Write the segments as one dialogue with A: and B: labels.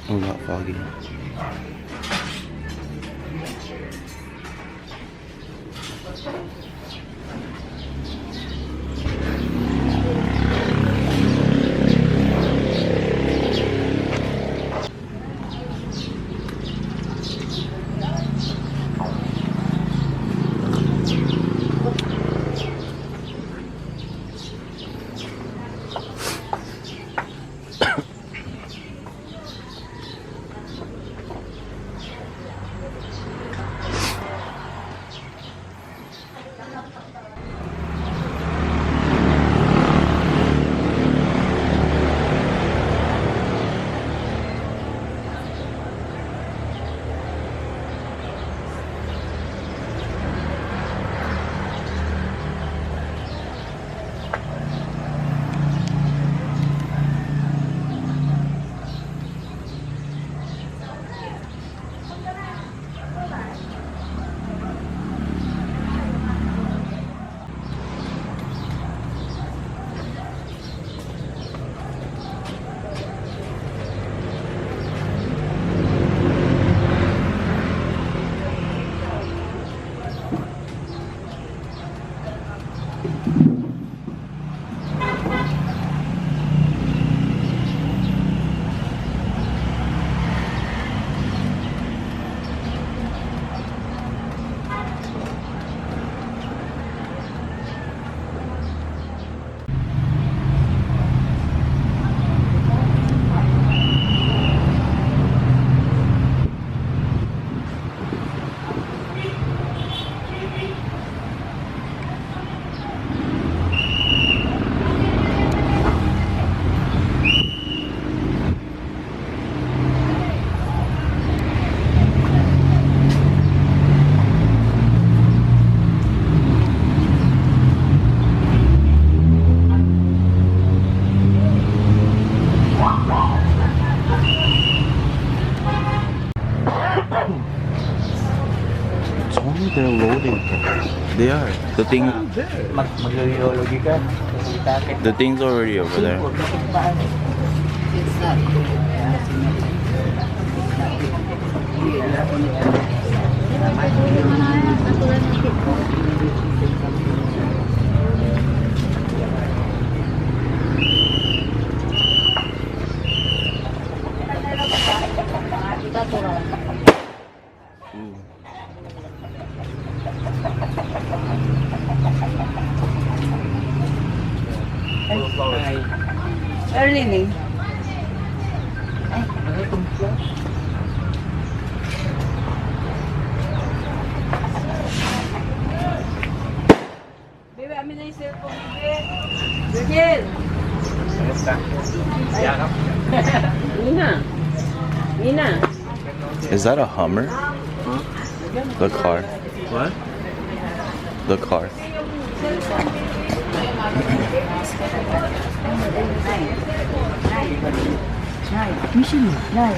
A: Oh, not foggy. It's only they're loading. They are. The thing.
B: Maglulugi ka.
A: The thing's already over there.
C: Early nih. Bebe, amin na yung cellphone, Bebe. Virgil! Nina. Nina.
A: Is that a Hummer?
B: Huh?
A: The car.
B: What?
A: The car.
C: Mission. Nay.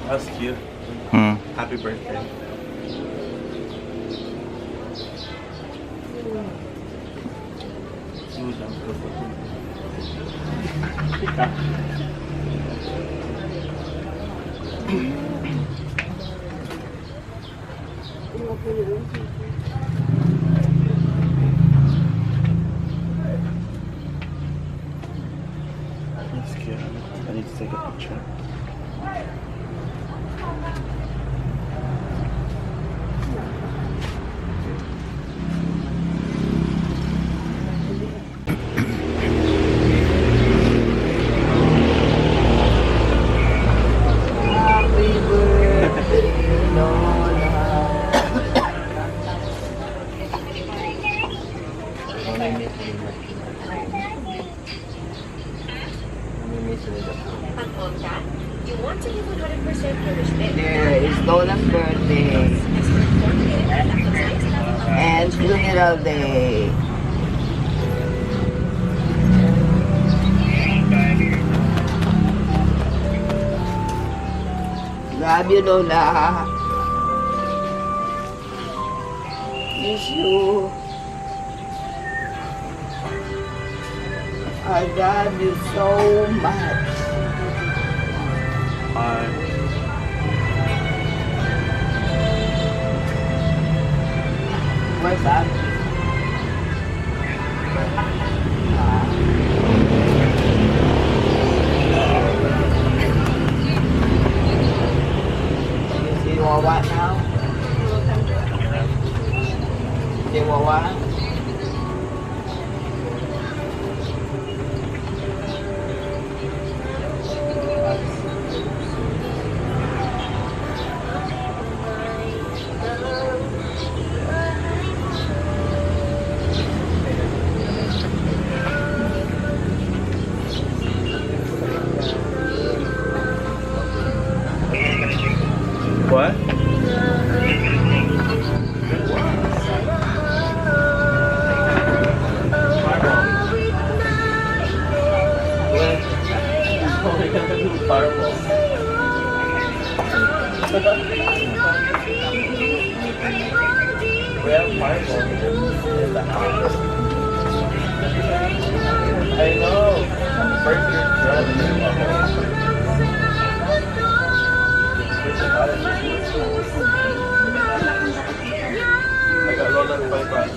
A: That's cute.
D: Hmm.
A: Happy birthday. That's cute. I need to take a picture.
C: Happy birthday, Lola.
E: You want to live 100% nourishment.
C: There is Lola's birthday and funeral day. Love you, Lola. Miss you. I love you so much.
A: Hi.
C: Where's that? You see Wawa now? See Wawa?
A: What?
B: I know. First year I got Lola to fight back.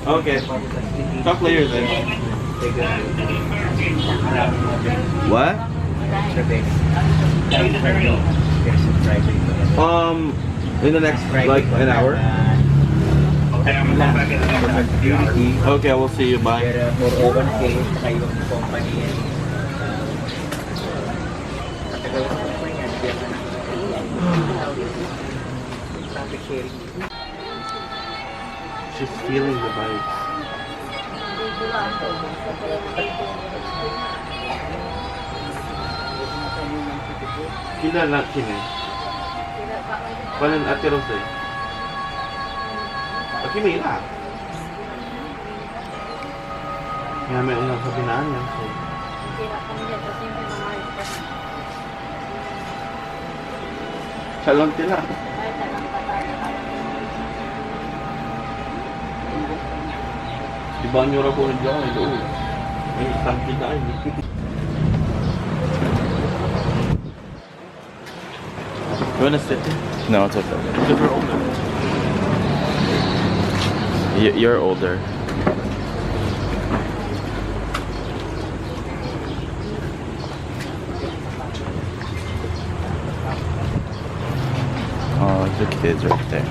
A: Okay. Talk later then. What? In the next like an hour. Okay, we'll see you. Bye.
B: Moreover, saka yung company yan. Matagal na ako yan. Traffic sharing.
A: She's feeling the vibes. Kilala kini. Paano Ate Rose? Pag Mila. Kaya may unang kabinaan yan. So. Salon tila. Diba nyo ra ko rin dyan ito. May isang pinaan. You wanna sit there?
D: No, it's okay.
A: Because we're older.
D: You're older. Oh, the kids right there.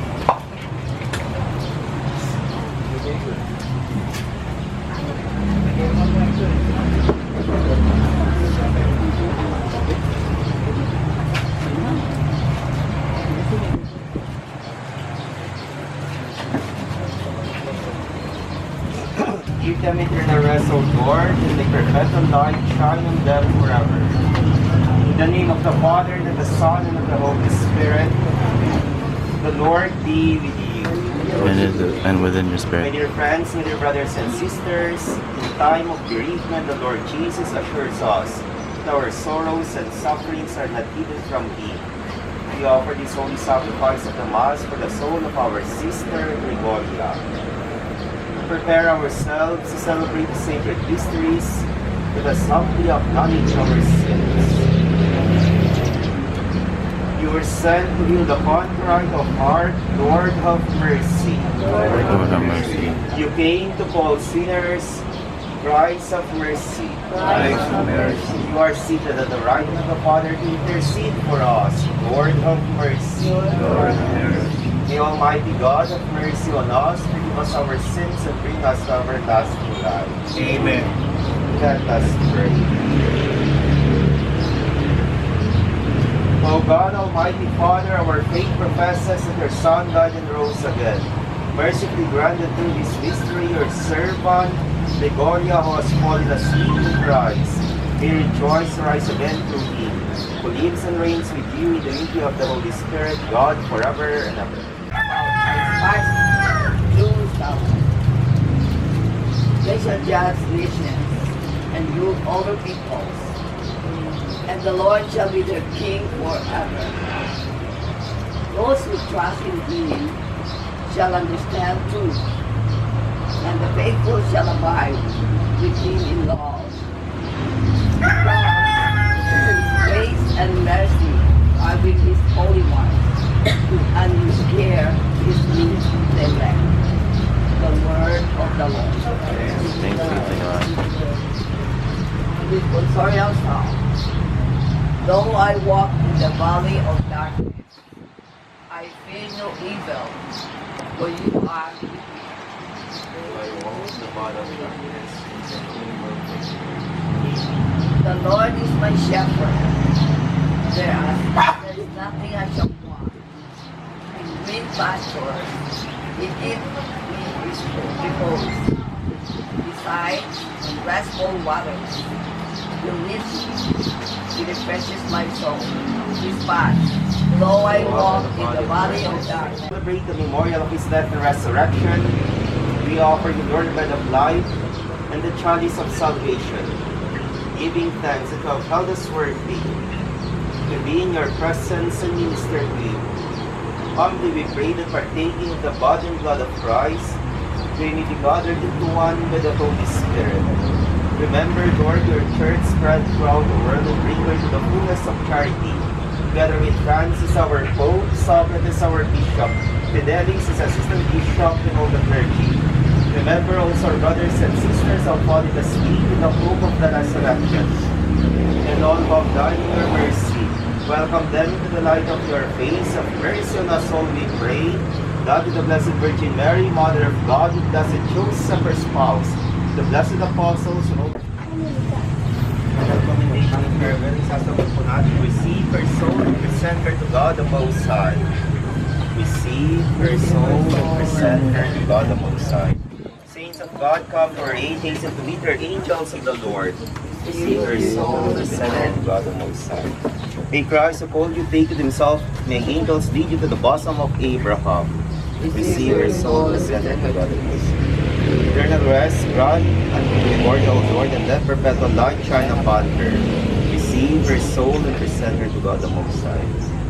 B: them eternal rest, O Lord, and make perpetual light shine on them forever. In the name of the Father, and of the Son, and of the Holy Spirit, the Lord be with you.
D: And within your
B: My
D: spirit.
B: dear friends, my dear brothers and sisters, in time of bereavement, the Lord Jesus assures us that our sorrows and sufferings are not hidden from Him. We offer this holy sacrifice of the Mass for the soul of our sister Gregoria. Prepare ourselves to celebrate the sacred mysteries with us humbly acknowledge our sins. You were sent to heal the contrite of heart, Lord have mercy.
D: Lord have mercy.
B: You came to call sinners, Christ of mercy.
C: Christ of mercy.
B: You are seated at the right hand of the Father to intercede for us, Lord of mercy.
C: Lord have mercy.
B: May Almighty God have mercy on us, forgive us our sins, and bring us to everlasting life. Amen. Let us pray. O God, Almighty Father, our faith professes that your Son died and rose again. Mercifully granted through this mystery your servant, Gregoria, who has fallen asleep in Christ, may rejoice and rise again through him, who lives and reigns with you in the unity of the Holy Spirit, God, forever and ever.
C: They shall judge nations and rule over peoples, and the Lord shall be their king forever. Those who trust in Him shall understand truth, and the faithful shall abide with Him in love. Grace and mercy are with His holy ones, and His care is with the elect. The word of the Lord.
D: Thanks be to God.
C: With Consorial Psalm. Though I walk in the valley of darkness, I fear no evil, for you are with me. The Lord is my shepherd. There is nothing I shall want. In green pastures, He gives me His repose. Besides, in restful waters, He leads me. He refreshes my soul. His path, though I walk in the valley of darkness.
B: Celebrate the memorial of His death and resurrection. We offer you, Lord, the bread of life and the chalice of salvation, giving thanks that you have held us worthy to be in your presence and minister to you. Humbly we pray that partaking of the body and blood of Christ, we may be gathered into one by the Holy Spirit. Remember, Lord, your church spread throughout the world and bring her to the fullness of charity. Together with Francis, our Pope, Socrates, our Bishop, Fidelis, his Assistant Bishop, and all the clergy. Remember also our brothers and sisters who have fallen asleep in the hope of the resurrection. And all who have died in your mercy, welcome them into the light of your face. Have mercy on us all, we pray. God, with the Blessed Virgin Mary, Mother of God, with Blessed Joseph, her spouse, the blessed apostles, and all the commendation of her very sacrifice for us, receive her soul and present her to God the Most High. Receive her soul and present her to God the Most High. Saints of God, come to her aid, hasten to meet her angels of the Lord. Receive her soul and present her to God the Most High. May Christ uphold you, take it himself, may angels lead you to the bosom of Abraham. Receive her soul and present her to God the Most High. Eternal rest, grant unto the Lord, O Lord, and let perpetual light shine upon her. Receive her soul and present her to God the Most High.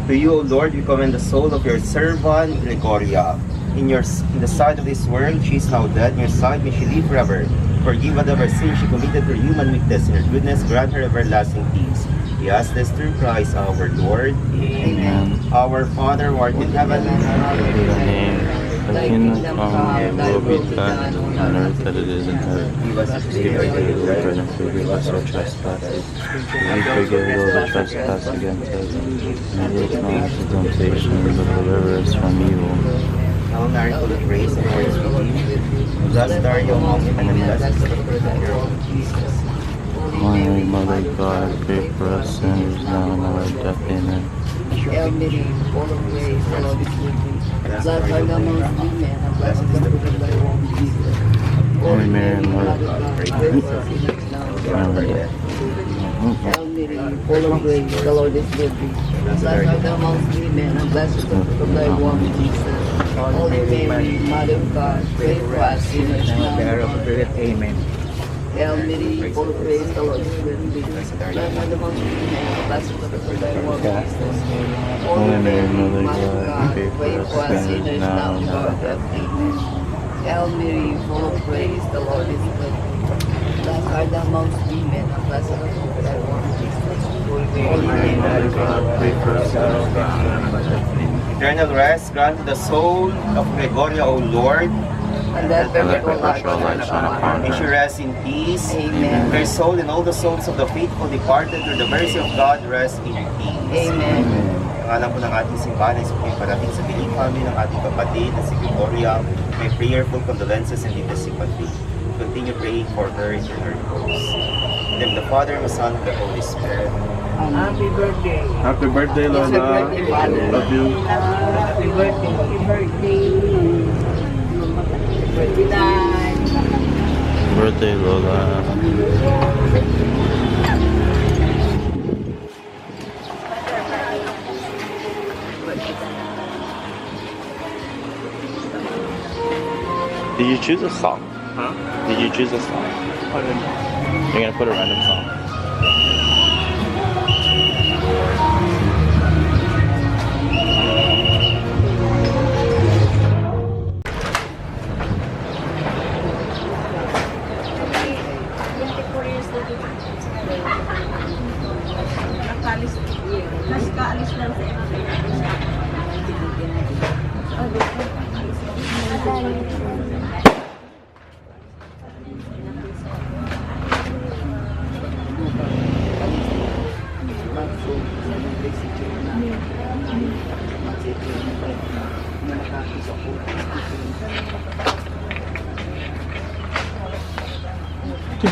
B: To you, O Lord, we commend the soul of your servant Gregoria. In the sight of this world, she is now dead. In your sight, may she live forever. Forgive whatever sin she committed through human weakness. In her goodness, grant her everlasting peace. We ask this through Christ our Lord. Amen. Our Father, who art in heaven, hallowed be thy name.
D: Thy kingdom come, thy will be done on earth as it is in heaven.
B: Give us this day
D: Give
B: our
D: us
B: daily
D: daily
B: bread,
D: bread and forgive us our trespasses. And forgive those who trespass against us. And lead us not into temptation, but deliver us from evil.
B: Hail Mary, full of grace, the Lord is with you. Blessed are you among women, and blessed is the fruit of your womb, Jesus.
D: Holy Mother of God, pray for us sinners now and at our death. Amen.
C: Hail Mary, full of grace, the Lord is with thee. Blessed are thou amongst women, and blessed is the fruit of thy womb, Jesus.
D: Holy Mary, Mother of God, pray for us.
C: Hail Mary, full of grace, the Lord is with thee. Blessed art thou amongst women, and blessed is the fruit of thy womb, Jesus. Holy Mary, Mother of God, pray for us sinners now and at our death. Amen. Hail Mary, full of grace, the Lord is with thee. Blessed art thou amongst women, and blessed is the fruit of thy womb, Jesus.
D: Holy Mary, Mother of God, pray for us sinners now and at our death.
C: Amen. Hail Mary, full of grace, the Lord is with thee. Blessed art thou amongst women, and blessed is the fruit of thy womb, Jesus. Holy Mary, Mother of God, pray for us sinners now and at our death.
B: Eternal rest grant the soul of Gregoria, O Lord.
C: And that perpetual life
D: light shine upon
B: May she
D: her.
B: rest in peace.
C: Amen.
B: Her soul and all the souls of the faithful departed through the mercy of God rest in peace.
C: Amen.
B: Ang alam po ng ating simbahan ay suming parating sa piling kami ng ating kapatid na si Gregoria. May prayerful condolences and deepest sympathy. Continue praying for her in her repose. In the name of the Father, and the Son, and the Holy Spirit.
C: Happy birthday.
A: Happy birthday,
C: It's your
A: Lola.
C: birthday, Father.
A: Love you.
C: Happy birthday. Happy birthday. Happy birthday, Dad.
D: Birthday, Lola. Did you choose a song?
A: Huh?
D: Did you choose a song?
A: I don't know.
D: You're gonna put a random song.
E: Kaalis lang sa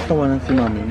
D: Tawanan si Mami.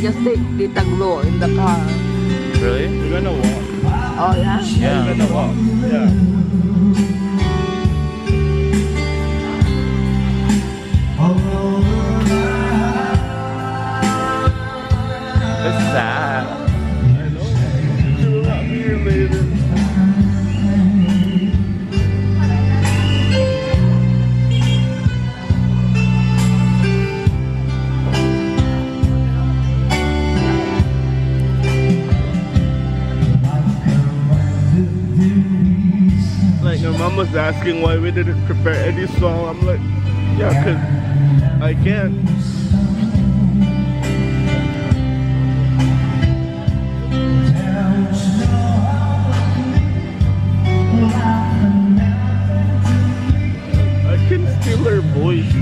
C: because they taglo in the car.
D: Really?
A: We're gonna walk.
C: Oh yeah?
D: Yeah.
A: We're gonna walk. Yeah.
D: It's sad.
A: I know. She will not be here later. Like my mom was asking why we didn't prepare any song. I'm like, yeah, cause I can. I can steal her voice.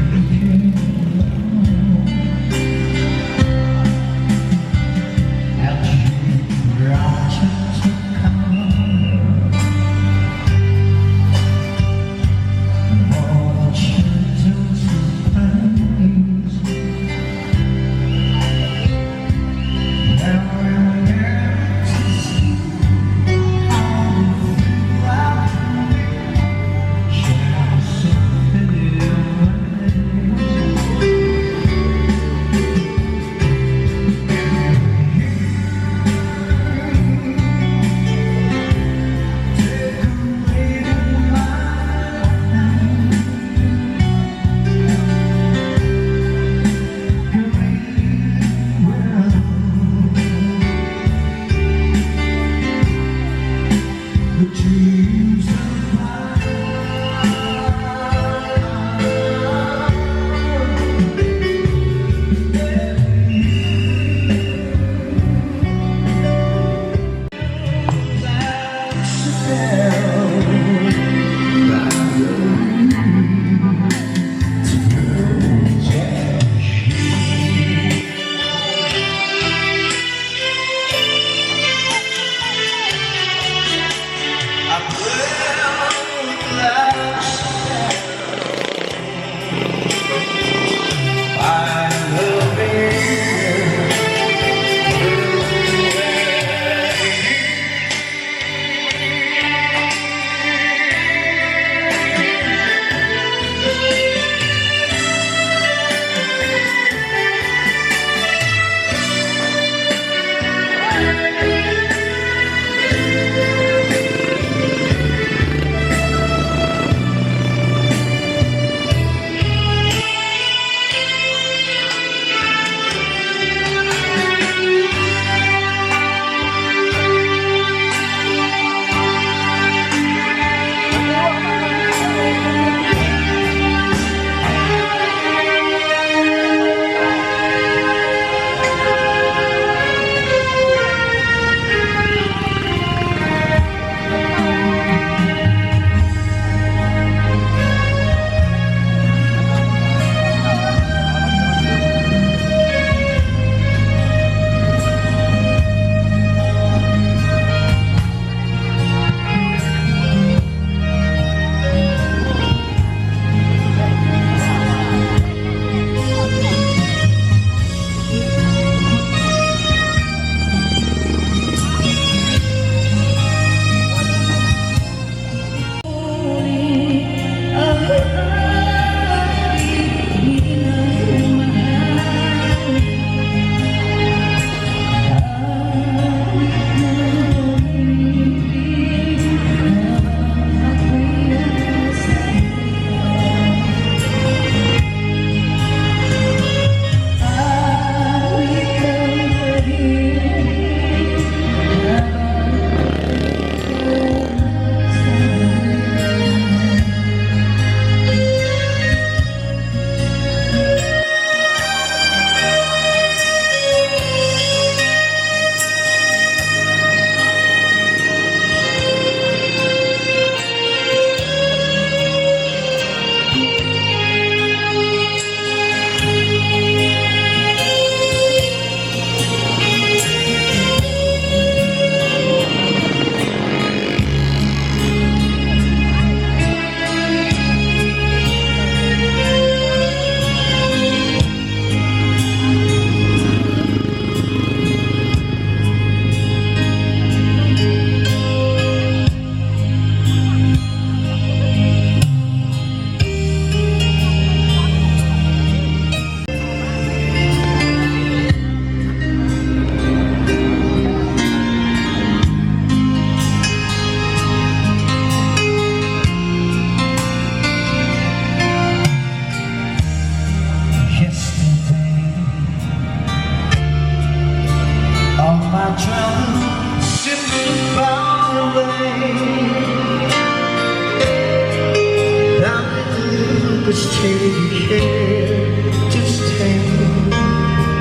F: Just take care, just take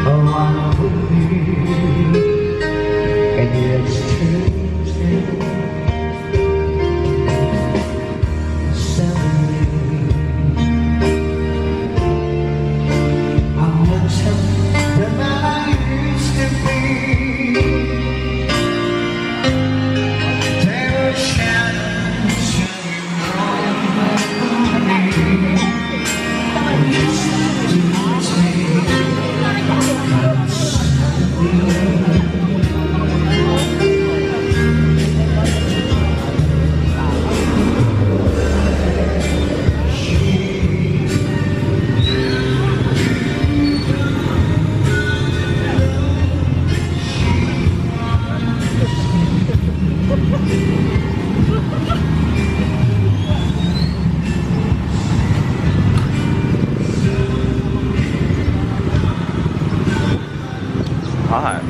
F: a while with me, and let's take it separately. I'm not the man I used to be. There were shadows over me.
D: Hot.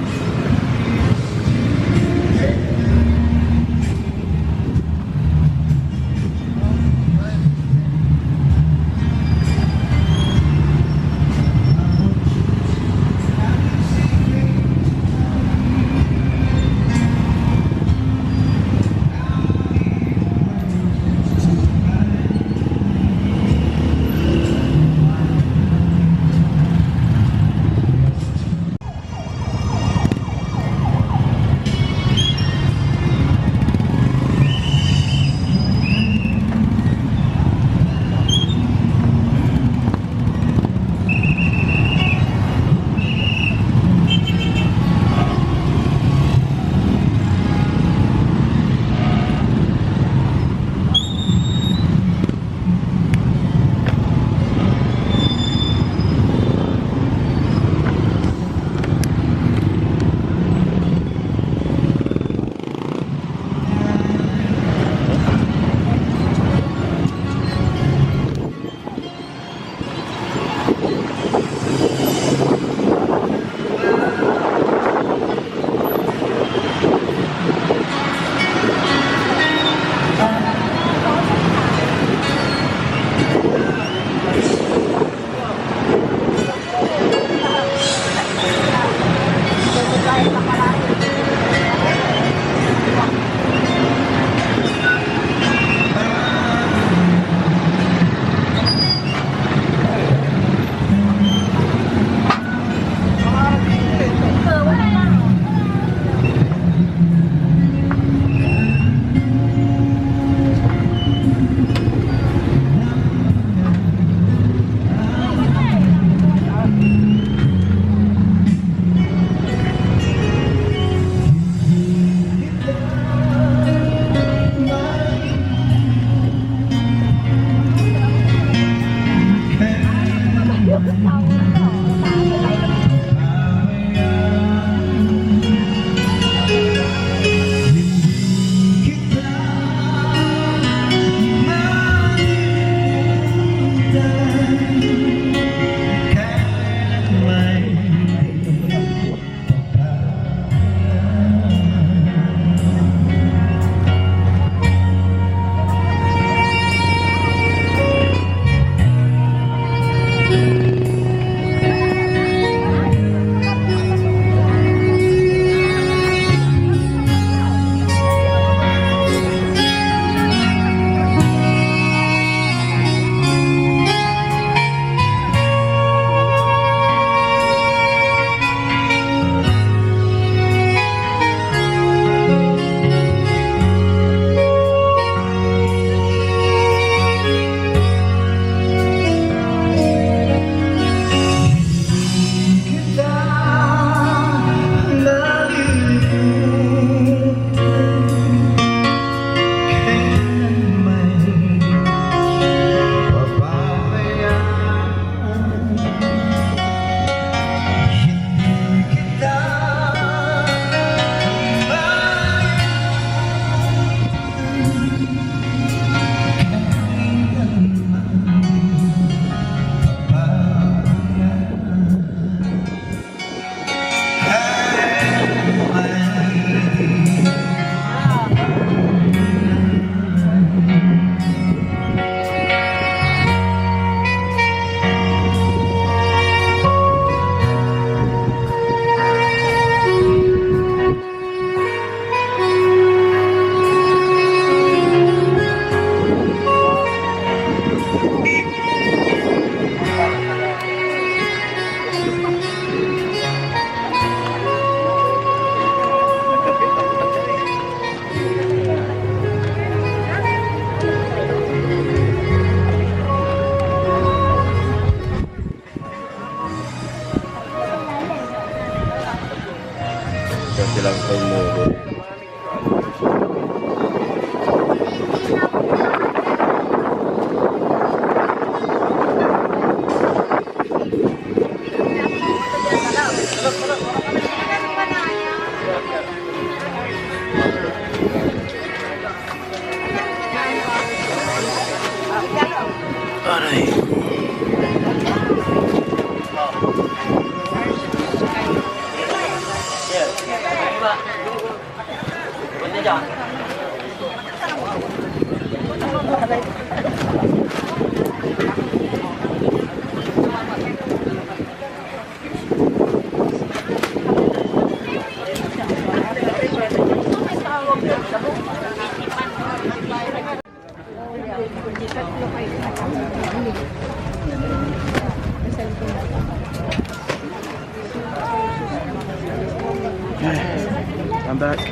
A: I'm back.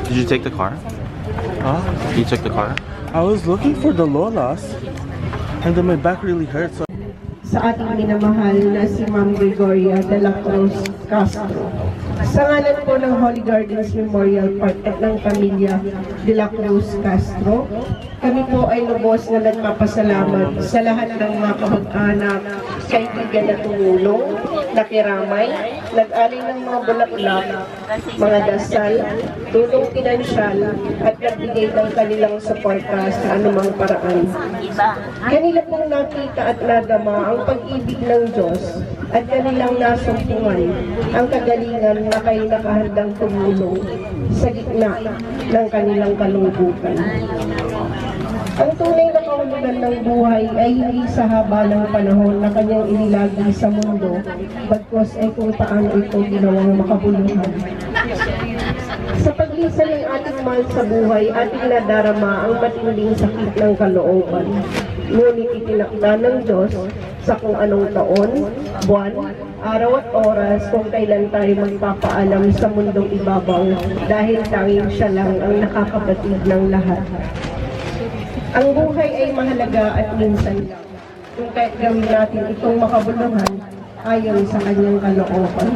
D: Did you take the car?
A: Huh?
D: You took the car?
A: I was looking for the Lolas, and then my back really hurts. So
G: sa ating minamahal na si Ma'am Gregoria de la Cruz Castro. Sa ngalan po ng Holy Gardens Memorial Park at ng pamilya de la Cruz Castro, kami po ay lubos na nagpapasalamat sa lahat ng mga kamag-anak, kaibigan na tumulong, nakiramay, nag-aling ng mga bulaklak, mga dasal, tulong pinansyal, at nagbigay ng kanilang suporta sa anumang paraan. Kanila pong nakita at nadama ang pag-ibig ng Diyos at kanilang nasumpungan ang kagalingan na kayo nakahandang tumulong sa gitna ng kanilang kalungkutan. Ang tunay na kahulugan ng buhay ay hindi sa haba ng panahon na kanyang inilagi sa mundo, bagkus ay kung paano ito ginawang makabuluhan. Sa paglisan ng ating mahal sa buhay, ating nadarama ang matinding sakit ng kalooban. Ngunit itinakda ng Diyos sa kung anong taon, buwan, araw at oras kung kailan tayo magpapaalam sa mundong ibabaw dahil tanging siya lang ang nakakabatid ng lahat. Ang buhay ay mahalaga at minsan lang. Kung kahit gawin natin itong makabuluhan, ayon sa kanyang kalooban.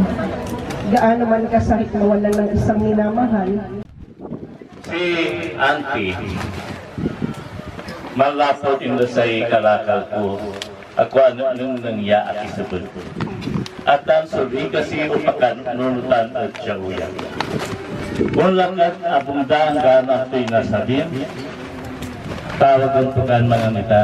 G: Gaano man kasakit mawalan ng isang minamahal,
H: si Auntie, malapot ino sa kalakal ko, ako anong nangya at isabot. At ang sabi kasi upakan nunutan at siya uyan. Wala kat abundang gana ito'y nasabim, tawagan tukan mga nita,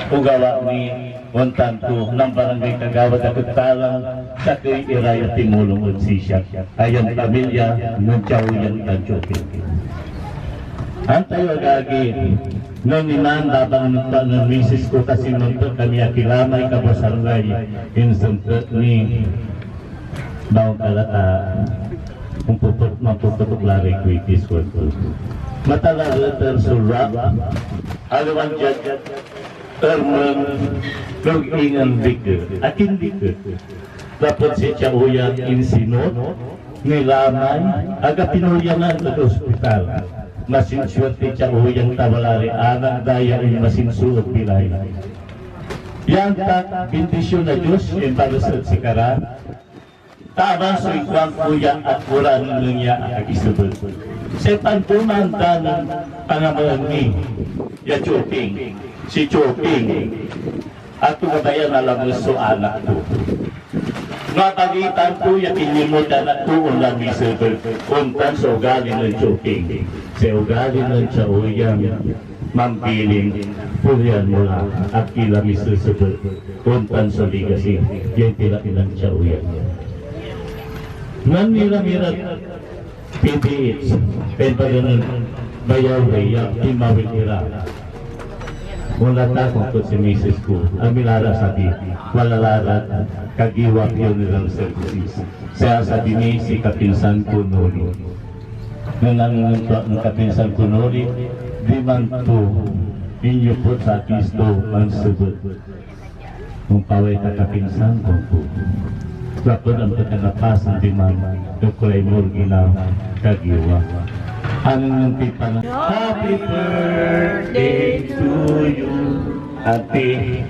H: ugawa ni Wantanto ng barangay Kagawad at talang sa kay Iraya Timulong at Sisya. Ayan pamilya ng Chauyan Tanchopin. Antay agagi, nung iman labang ng misis ko kasi nuntok kami akilamay kabasarangay insuntot ni Baong Kalata kung mapuputok lari ko itis ko. Matalaga tersurap, alawan dyan, termen, lugingan bigger, akin bigger. Dapat si Chauyan insinod, nilamay, aga pinulyanan sa ospital. Masinsuot ni Chauyan tawalari, anak daya ay masinsuot bilay. Yan tak, bindisyon na Diyos, yung palusot si Karan. Tama sa ikwang kuya at kuran niya ang isubod. Sa pagpumanda ng pangamulan ni Choping, si Choping, at tumabayan alam mo sa anak ko. Napagitan ko yung inimutan at tuon lang ni Silver, kuntan sa ugali ng Choping. Sa ugali ng Chauyan, mampiling, pulyan mo lang at kila ni Silver, kuntan sa ligasi, yung tila-ilang Chauyan. Nanira-mira PPH, pagpaganon bayaw raya, imawil ira. Mula takong ko si Mrs. ko, ang milara sabi, walalarat, kagiwak yun nilang services. Saya sabi ni si kapinsan ko nuri. Nung ang kapinsan ko nuri, di man po, inyo po sa Kristo ang subot. Kung paway ka kapinsan ko po. Dapat ang pagkanapasan di man, yung kulay mo ginaw, kagiwa. Anong pipa na? Happy birthday to you, Ate.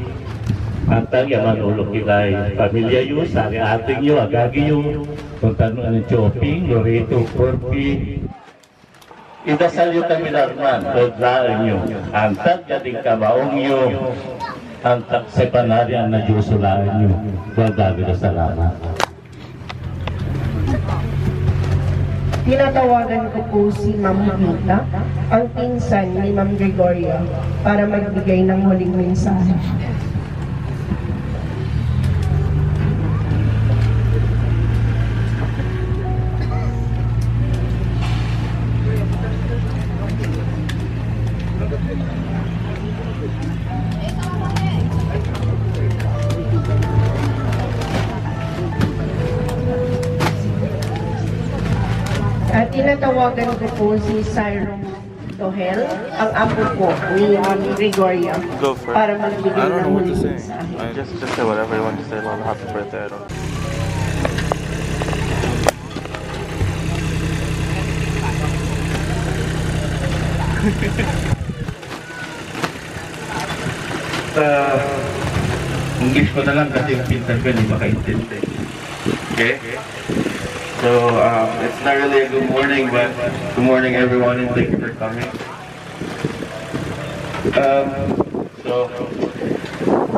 H: Antang yaman ulo kilay pamilya yu, sari ating yu, agagi yu, kung tanong ng Choping, Loreto, Corpi. Idasal yu kami narman, paglaan yu. Antag yating kamaong yu, antag sa panarian na Diyosulaan yu. Dagdaga na salamat.
G: Tinatawagan ko po si Ma'am Rita, ang pinsan ni Ma'am Gregoria, para magbigay ng huling mensahe. At tinatawagan ko po si Cyrus Dohel, ang apo po ni Ma'am Gregoria,
D: Go for it.
G: para magbigay
D: I don't
G: ng
D: know what to
G: huling
D: say.
G: mensahe.
D: Just say whatever you want to say about happy birthday. I don't.
H: English ko na lang kasi yung pinsan ko hindi makaintindi. Okay? So, it's not really a good morning, but good morning everyone and thank you for coming.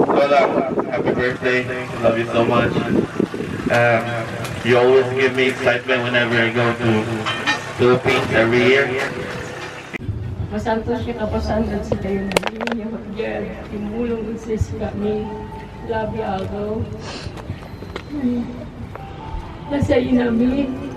H: Lola, happy birthday. Love you so much. You always give me excitement whenever I go to Philippines every year.
I: Masantos siya kapasandan sa kayo na niya magyan. Timulong sa kami. Labi agaw. Nasayin namin.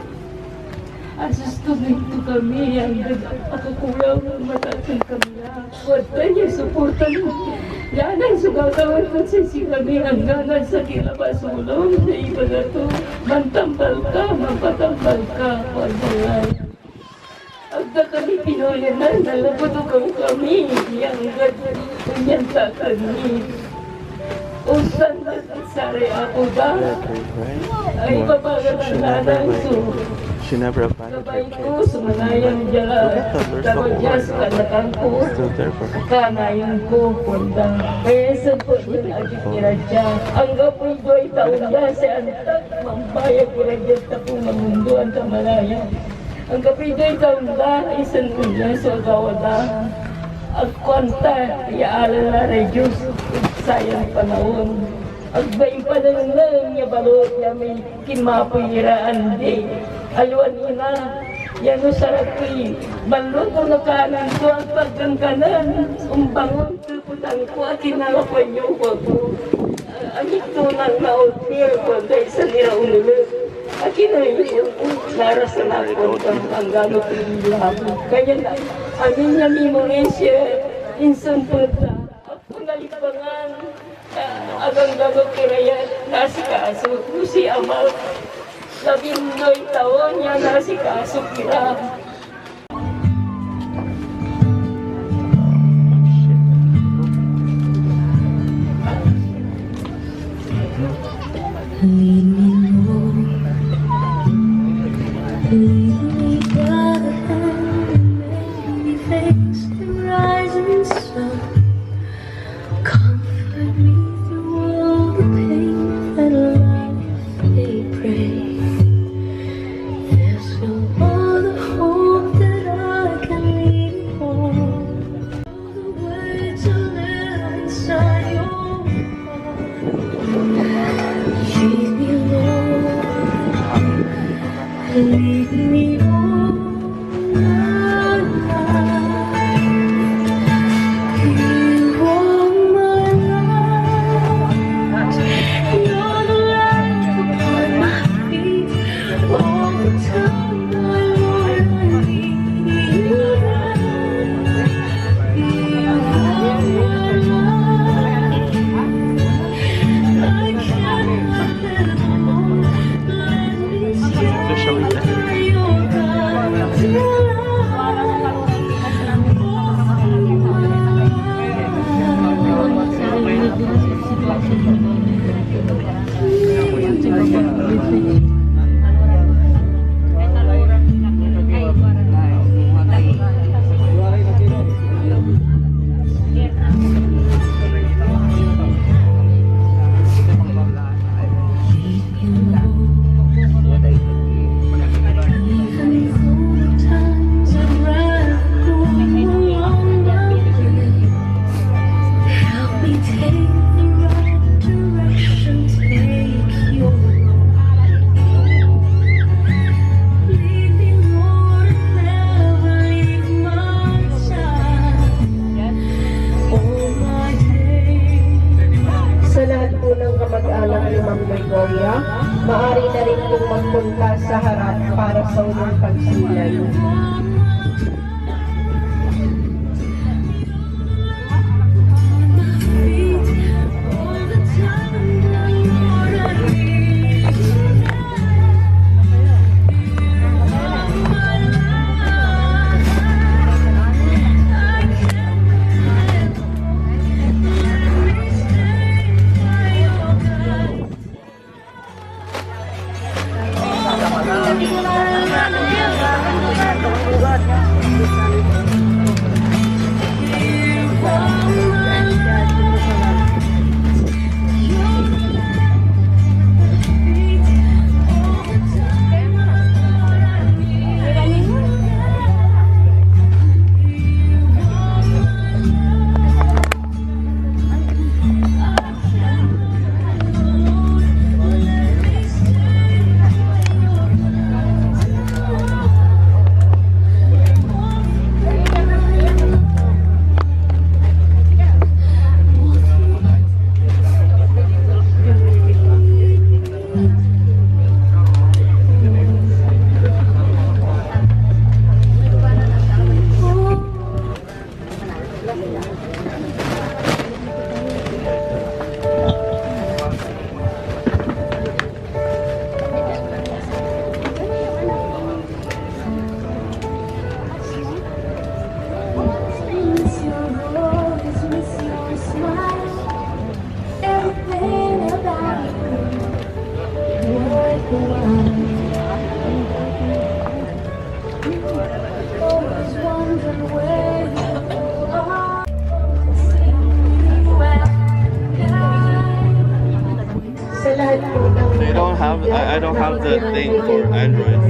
I: Asus tumito kami. Ang pagkakulaw ng matatang kami na. Wala niya suportan mo. Yan ang sugagawan ko sa kami. Hanggang sa kilabasulong sa iba na to. Mantambal ka, mapatambal ka. Pagbalay. Agda kami pinulinan, nalabutukan kami, yang gagawin kunyan sa kami. Usan na sari ako ba? Ay babagat ang nanang so.
D: She never abandoned her
I: Kabay ko,
D: kids.
I: sumanayang dyan. Tapos dyan sa kanakan ko.
D: Still there for her.
I: Kanayon ko, kunda. Kaya sa po, nagagit nila dyan. Ang gapoy ko ay taon dyan sa antak. Mambayag nila dyan tapong mamunduan sa malaya. Ang kapidoy taon da, isang unya sa gawada. Ang kwanta, iaalan na rin Diyos, sayang panahon. Ang bayin pa ng lang, niya balot niya may kimapuyiraan di. Aluan ina, yan o sarap ko balot ko na kanan ko ang pagkangkanan. Umbangon, tuputan ko at kinalapan niyo ko. Ang ito nang na-outfear ko dahil sa niraunulog. Akin na yun, narasan ako ang gano'n ko yung lahat. Kaya na, amin na memorisya, insan punta. Ako nalipangan, agang gano'n kiraya, nasikaso. Si Amal, 12 taon niya nasikaso kira.
J: Lead me, Lord. Lead me by the hand, make me face the rising sun. Comfort me through all the pain that life may bring. There's no other hope that I can lean on. The way to live inside your heart. Lead me, Lord. Lead me on my life. You are my life. You're the light upon my feet. All the time, my Lord, I need you now. You are my life. I can't depend on. Let me share your
G: magpunta sa harap para sa unang pagsilay. Sa lahat po ng
A: I don't have the thing for Android.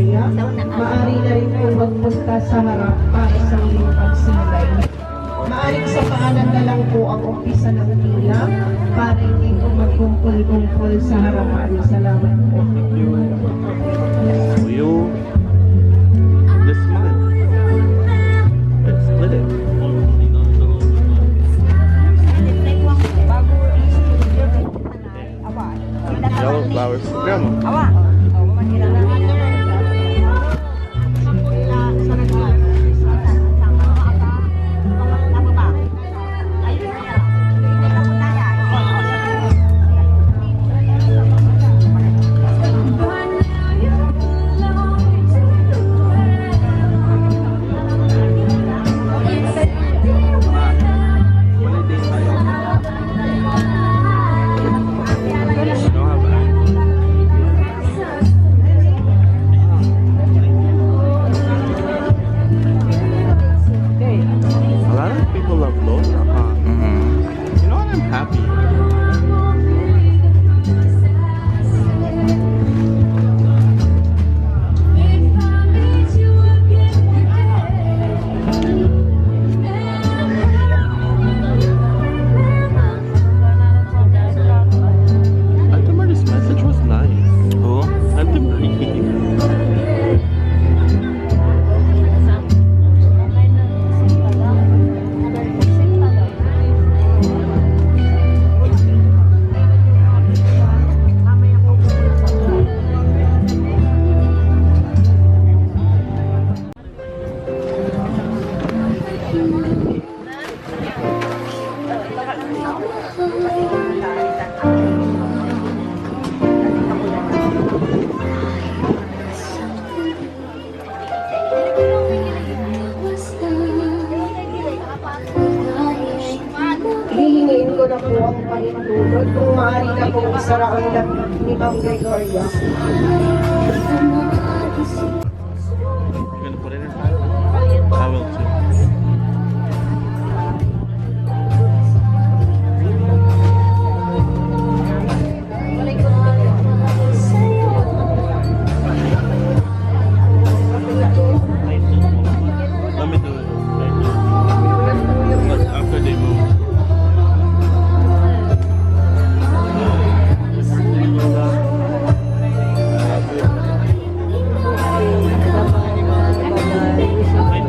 G: Maaari na rin po magpunta sa harap para sa inyong pagsilay. Maaring sa paanan na lang po ang umpisa ng pila para hindi po magkumpul-kumpul sa harapan. Salamat po.
A: Will you this month? Let's split it. Yellow flowers. Grandma. A lot of people love Lola, huh? You know what? I'm happy. Auntie Marty's message was nice.
D: Who?
A: Auntie Marie.
G: Hihingiin ko na po ang pahintulot kung maaari na po isara ang lab ni Ma'am Gregoria.
A: You gonna put it in time? I will too. Let me do it right now. But after they move. Wait,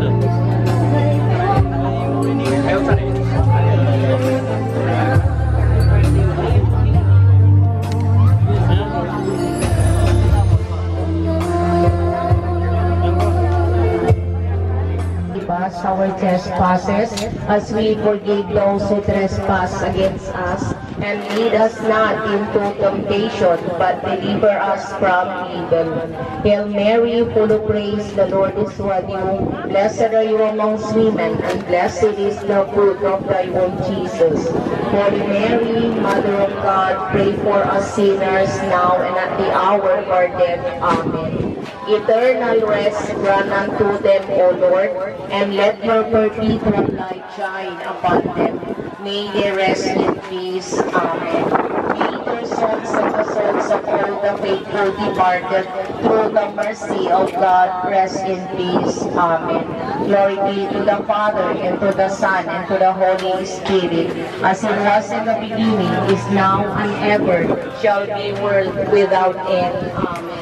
K: trespasses, as we forgive those who trespass against us. And lead us not into temptation, but deliver us from evil. Hail Mary, full of grace, the Lord is with you. Blessed are you amongst women, and blessed is the fruit of thy womb, Jesus. Holy Mary, Mother of God, pray for us sinners, now and at the hour of our death. Amen. Eternal rest grant unto them, O Lord, and let your perpetual light shine upon them. May they rest in peace. Amen. May their souls and the souls of all the faithful departed, through the mercy of God, rest in peace. Amen. Glory be to the Father, and to the Son, and to the Holy Spirit, as it was in the beginning, is now, and ever shall be, world without end. Amen.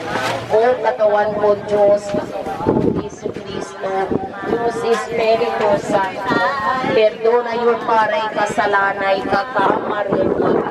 K: O katawan ko, Diyos, Jesu Cristo, Diyos Espiritu Santo, perdona yung paray kasalanay kakamarerwad.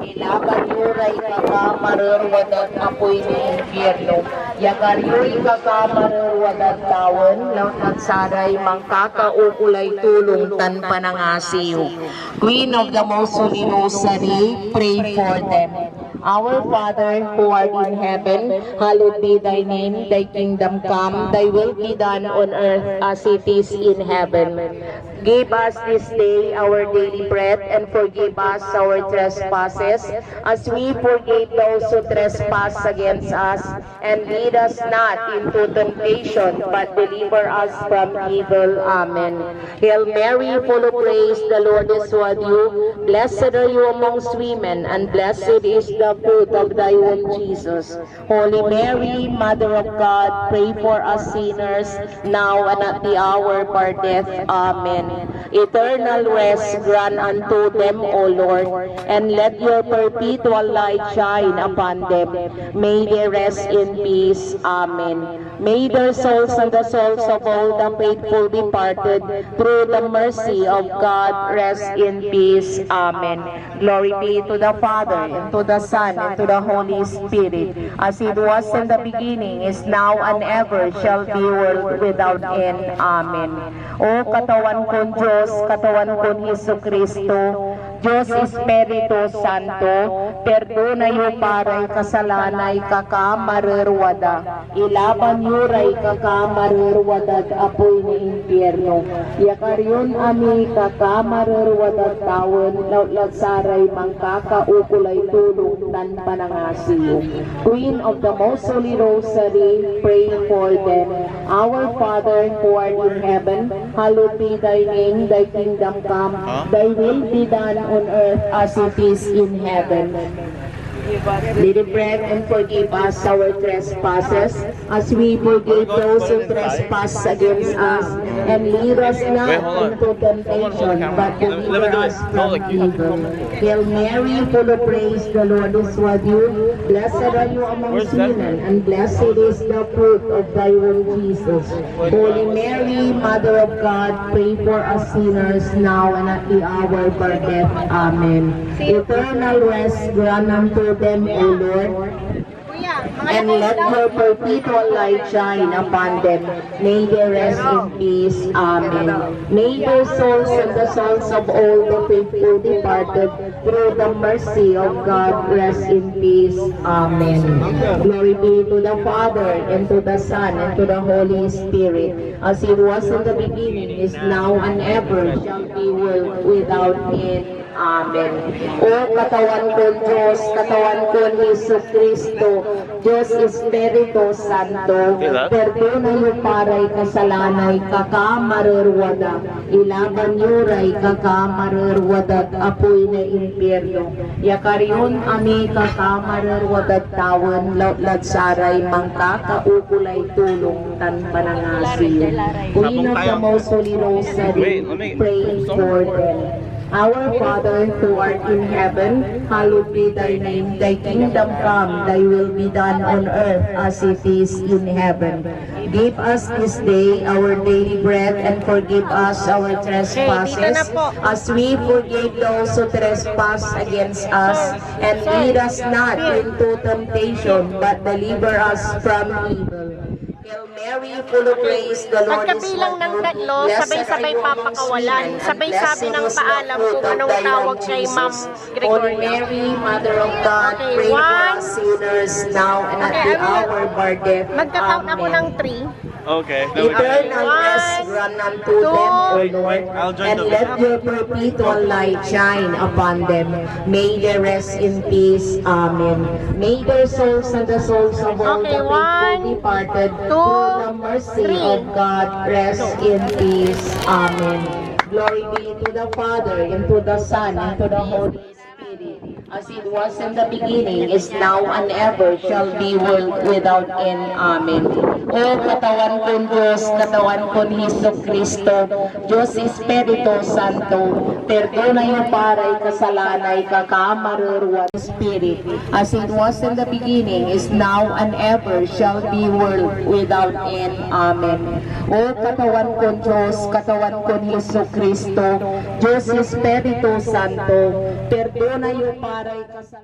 K: Ilaban yuray kakamarerwad at apoy ng impyerno. Yakaryo'y kakamarerwad at tawan, laut at saray mangkakaukulay tulong tan panangasiyo. Queen of the Most Holy Rosary, pray for them. Our Father, who art in heaven, hallowed be thy name, thy kingdom come, thy will be done on earth as it is in heaven. Give us this day our daily bread, and forgive us our trespasses, as we forgive those who trespass against us. And lead us not into temptation, but deliver us from evil. Amen. Hail Mary, full of grace, the Lord is with you. Blessed are you amongst women, and blessed is the fruit of thy womb, Jesus. Holy Mary, Mother of God, pray for us sinners, now and at the hour of our death. Amen. Eternal rest grant unto them, O Lord, and let your perpetual light shine upon them. May they rest in peace. Amen. May their souls and the souls of all the faithful departed, through the mercy of God, rest in peace. Amen. Glory be to the Father, and to the Son, and to the Holy Spirit, as it was in the beginning, is now, and ever shall be, world without end. Amen. O katawan kong Diyos, katawan kong Hesus Kristo, Diyos Espiritu Santo, perdona yung paray kasalanay kakamarerwada. Ilaban yuray kakamarerwada apoy ni impyerno. Yakaryon ami kakamarerwada tawon, laut saray mangkakaukulay tulong tan panangasiyo. Queen of the Most Holy Rosary, pray for them. Our Father, who art in heaven, hallowed be thy name, thy kingdom come, thy will be done on earth as it is in heaven. Little bread, and forgive us our trespasses, as we forgive those who trespass against us. And lead us not into temptation, but deliver us from evil. Hail Mary, full of grace, the Lord is with you. Blessed are you amongst women, and blessed is the fruit of thy womb, Jesus. Holy Mary, Mother of God, pray for us sinners, now and at the hour of our death. Amen. Eternal rest grant unto them, O Lord, and let your perpetual light shine upon them. May they rest in peace. Amen. May their souls and the souls of all the faithful departed, through the mercy of God, rest in peace. Amen. Glory be to the Father, and to the Son, and to the Holy Spirit, as it was in the beginning, is now, and ever shall be, world without end. Amen. O katawan ko, Diyos, katawan ko, Hesus Kristo, Diyos Espiritu Santo, perdona yung paray kasalanay kakamarerwada. Ilaban yuray kakamarerwada apoy na impyerno. Yakaryon ami kakamarerwada tawon, laut saray mangkakaukulay tulong tan panangasiyo. Queen of the Most Holy Rosary, pray for them. Our Father, who art in heaven, hallowed be thy name, thy kingdom come, thy will be done on earth as it is in heaven. Give us this day our daily bread, and forgive us our trespasses, as we forgive those who trespass against us. And lead us not into temptation, but deliver us from evil. Hail Mary, full of grace, the Lord is
L: Pagkabilang ng
K: with you.
L: tatlo,
K: Blessed
L: sabay-sabay
K: are you amongst
L: papakawalan.
K: women, and
L: Sabay-sabi ng
K: blessed is the
L: paalam
K: fruit
L: kung
K: of
L: anong
K: thy
L: tawag
K: womb,
L: kay Ma'am
K: Jesus. Holy
L: Gregoria.
K: Mary, Mother of God,
L: Okay,
K: pray for
L: one.
K: us sinners now and at the hour of our death.
L: Magka-count ako ng
K: Amen.
L: 3.
A: Okay.
K: Eternal rest grant unto them, O Lord, and let your perpetual light shine upon them. May they rest in peace. Amen. May their souls and the souls of all
L: Okay,
K: the faithful
L: 1,
K: departed,
L: 2,
K: through the mercy
L: 3.
K: of God, rest in peace. Amen. Glory be to the Father, and to the Son, and to the Holy Spirit, as it was in the beginning, is now, and ever shall be, world without end. Amen. O katawan kong Diyos, katawan kong Hesus Kristo, Diyos Espiritu Santo, perdona yung paray kasalanay kakamaruruan Spirit, as it was in the beginning, is now, and ever shall be, world without end. Amen. O katawan kong Diyos, katawan kong Hesus Kristo, Diyos Espiritu Santo, perdona yung paray kasalanay